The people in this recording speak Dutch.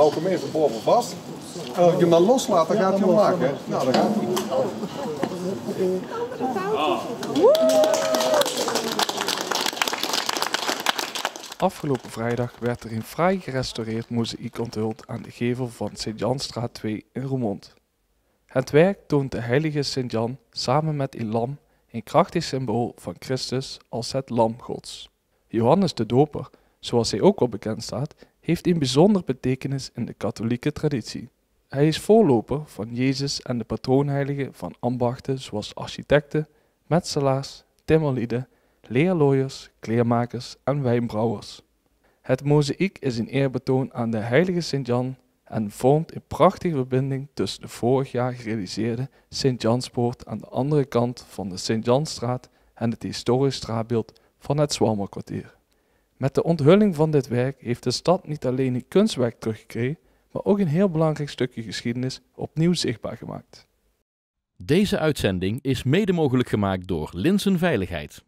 houdt hem even boven vast. Als je hem dan loslaat, dan gaat hij omlaag. Hè? Nou, dan gaat hij. Afgelopen vrijdag werd er een fraai gerestaureerd mozaïek onthuld aan de gevel van Sint-Janstraat 2 in Roermond. Het werk toont de heilige Sint-Jan samen met een lam, een krachtig symbool van Christus als het lam Gods. Johannes de Doper, zoals hij ook wel bekend staat, heeft een bijzondere betekenis in de katholieke traditie. Hij is voorloper van Jezus en de patroonheilige van ambachten zoals architecten, metselaars, timmerlieden, leerlooiers, kleermakers en wijnbrouwers. Het mozaïek is een eerbetoon aan de heilige Sint-Jan en vormt een prachtige verbinding tussen de vorig jaar gerealiseerde Sint-Janspoort aan de andere kant van de Sint-Janstraat en het historisch straatbeeld van het Zwalmerkwartier. Met de onthulling van dit werk heeft de stad niet alleen een kunstwerk teruggekregen, maar ook een heel belangrijk stukje geschiedenis opnieuw zichtbaar gemaakt. Deze uitzending is mede mogelijk gemaakt door Linsen Veiligheid.